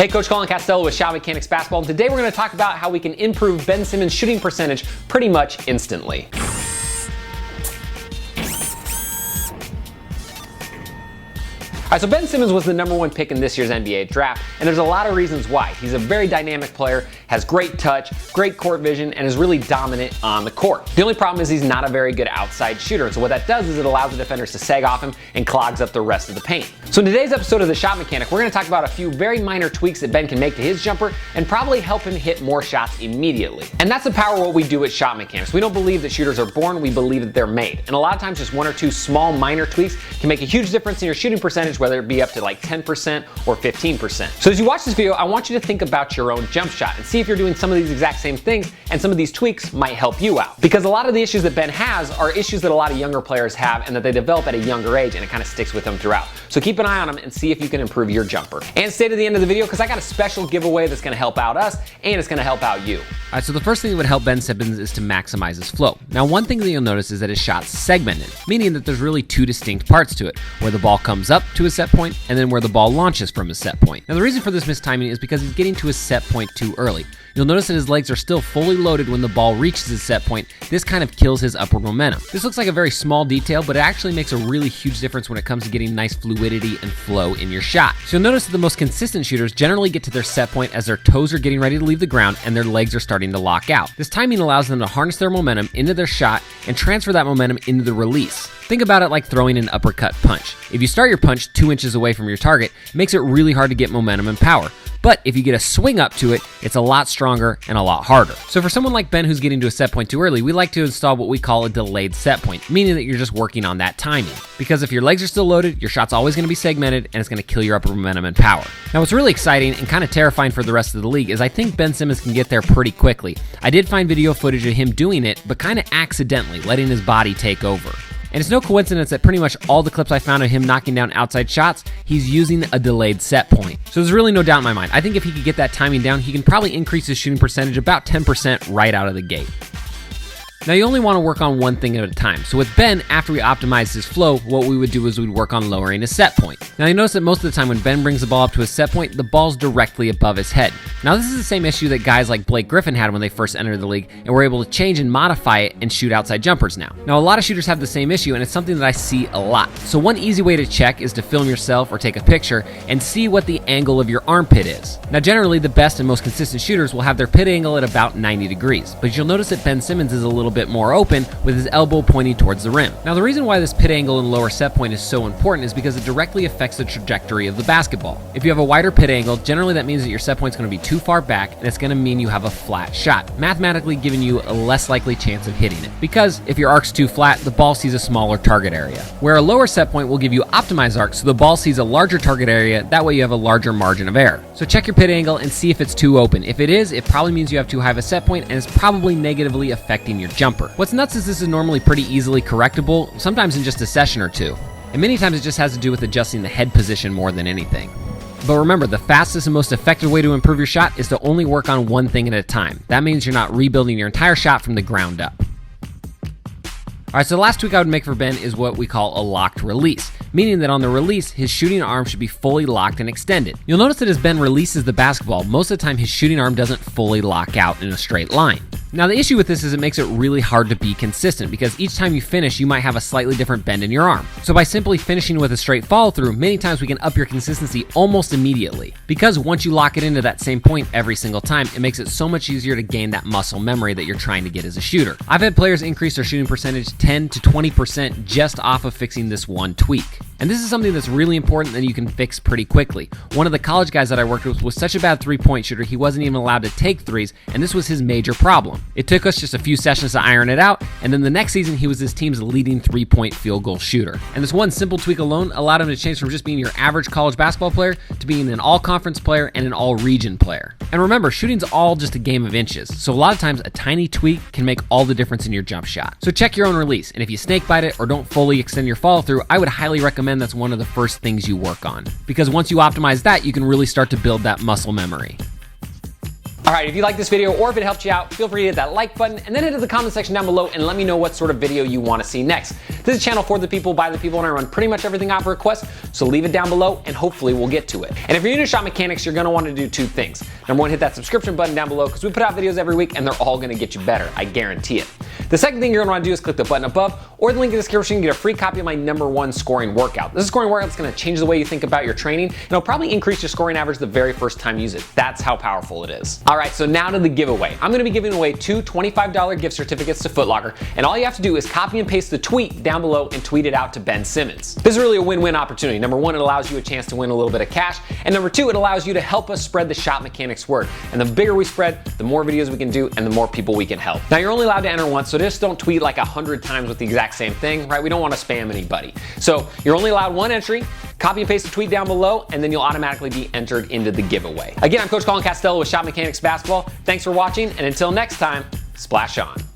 Hey, Coach Colin Castello with Shot Mechanics Basketball, and today we're going to talk about how we can improve Ben Simmons' shooting percentage pretty much instantly. All right, so Ben Simmons was the #1 pick in this year's NBA draft, and there's a lot of reasons why. He's a very dynamic player, has great touch, great court vision, and is really dominant on the court. The only problem is he's not a very good outside shooter, and so what that does is it allows the defenders to sag off him and clogs up the rest of the paint. So in today's episode of The Shot Mechanic, we're going to talk about a few very minor tweaks that Ben can make to his jumper and probably help him hit more shots immediately. And that's the power of what we do at Shot Mechanics. We don't believe that shooters are born, we believe that they're made. And a lot of times just one or two small minor tweaks can make a huge difference in your shooting percentage, whether it be up to like 10% or 15%. So as you watch this video, I want you to think about your own jump shot and see if you're doing some of these exact same things, and some of these tweaks might help you out. Because a lot of the issues that Ben has are issues that a lot of younger players have and that they develop at a younger age, and it kind of sticks with them throughout. So keep an eye on them and see if you can improve your jumper. And stay to the end of the video because I got a special giveaway that's going to help out us and it's going to help out you. All right, so the first thing that would help Ben Simmons is to maximize his flow. Now, one thing that you'll notice is that his shot's segmented, meaning that there's really two distinct parts to it, where the ball comes up to his set point and then where the ball launches from his set point. Now, the reason for this mistiming is because he's getting to his set point too early. You'll notice that his legs are still fully loaded when the ball reaches his set point. This kind of kills his upward momentum. This looks like a very small detail, but it actually makes a really huge difference when it comes to getting nice fluidity and flow in your shot. So you'll notice that the most consistent shooters generally get to their set point as their toes are getting ready to leave the ground and their legs are starting to lock out. This timing allows them to harness their momentum into their shot and transfer that momentum into the release. Think about it like throwing an uppercut punch. If you start your punch 2 inches away from your target, it makes it really hard to get momentum and power. But if you get a swing up to it, it's a lot stronger and a lot harder. So for someone like Ben who's getting to a set point too early, we like to install what we call a delayed set point, meaning that you're just working on that timing. Because if your legs are still loaded, your shot's always going to be segmented and it's going to kill your upper momentum and power. Now what's really exciting and kind of terrifying for the rest of the league is I think Ben Simmons can get there pretty quickly. I did find video footage of him doing it, but kind of accidentally, letting his body take over. And it's no coincidence that pretty much all the clips I found of him knocking down outside shots, he's using a delayed set point. So there's really no doubt in my mind. I think if he could get that timing down, he can probably increase his shooting percentage about 10% right out of the gate. Now you only want to work on one thing at a time. So with Ben, after we optimized his flow, what we would do is we'd work on lowering his set point. Now you notice that most of the time when Ben brings the ball up to his set point, the ball's directly above his head. Now this is the same issue that guys like Blake Griffin had when they first entered the league, and were able to change and modify it and shoot outside jumpers now. Now a lot of shooters have the same issue, and it's something that I see a lot. So one easy way to check is to film yourself or take a picture and see what the angle of your armpit is. Now generally the best and most consistent shooters will have their pit angle at about 90 degrees, but you'll notice that Ben Simmons is a little bit more open with his elbow pointing towards the rim. Now the reason why this pit angle and lower set point is so important is because it directly affects the trajectory of the basketball. If you have a wider pit angle, generally that means that your set point is going to be too far back and it's going to mean you have a flat shot, mathematically giving you a less likely chance of hitting it. Because if your arc's too flat, the ball sees a smaller target area. Where a lower set point will give you optimized arc, so the ball sees a larger target area, that way you have a larger margin of error. So check your pit angle and see if it's too open. If it is, it probably means you have too high of a set point and it's probably negatively affecting your jumper. What's nuts is this is normally pretty easily correctable, sometimes in just a session or two. And many times it just has to do with adjusting the head position more than anything. But remember, the fastest and most effective way to improve your shot is to only work on one thing at a time. That means you're not rebuilding your entire shot from the ground up. All right, so the last tweak I would make for Ben is what we call a locked release, meaning that on the release, his shooting arm should be fully locked and extended. You'll notice that as Ben releases the basketball, most of the time his shooting arm doesn't fully lock out in a straight line. Now the issue with this is it makes it really hard to be consistent because each time you finish, you might have a slightly different bend in your arm. So by simply finishing with a straight follow through, many times we can up your consistency almost immediately. Because once you lock it into that same point every single time, it makes it so much easier to gain that muscle memory that you're trying to get as a shooter. I've had players increase their shooting percentage 10 to 20% just off of fixing this one tweak. And this is something that's really important that you can fix pretty quickly. One of the college guys that I worked with was such a bad three-point shooter, he wasn't even allowed to take threes, and this was his major problem. It took us just a few sessions to iron it out, and then the next season he was his team's leading three-point field goal shooter. And this one simple tweak alone allowed him to change from just being your average college basketball player to being an all-conference player and an all-region player. And remember, shooting's all just a game of inches, so a lot of times a tiny tweak can make all the difference in your jump shot. So check your own release, and if you snakebite it or don't fully extend your follow-through, I would highly recommend that's one of the first things you work on. Because once you optimize that, you can really start to build that muscle memory. All All right, if you like this video or if it helped you out, feel free to hit that like button and then head to the comment section down below and let me know what sort of video you want to see next. This is a channel for the people, by the people, and I run pretty much everything off request, so leave it down below and hopefully we'll get to it. And if you're new to shot mechanics, you're going to want to do two things. Number one, hit that subscription button down below because we put out videos every week and they're all going to get you better. I guarantee it. The second thing you're going to want to do is click the button above or the link in the description and get a free copy of my #1 scoring workout. This scoring workout is going to change the way you think about your training and it'll probably increase your scoring average the very first time you use it. That's how powerful it is. All right, so now to the giveaway. I'm going to be giving away 2 $25 gift certificates to Foot Locker, and all you have to do is copy and paste the tweet down below and tweet it out to Ben Simmons. This is really a win-win opportunity. Number one, it allows you a chance to win a little bit of cash, and number two, it allows you to help us spread the shot mechanics word. And the bigger we spread, the more videos we can do and the more people we can help. Now, you're only allowed to enter once, so just don't tweet like 100 times with the exact same thing, right? We don't want to spam anybody. So you're only allowed one entry. Copy and paste the tweet down below, and then you'll automatically be entered into the giveaway. Again, I'm Coach Colin Castello with Shot Mechanics Basketball. Thanks for watching, and until next time, splash on.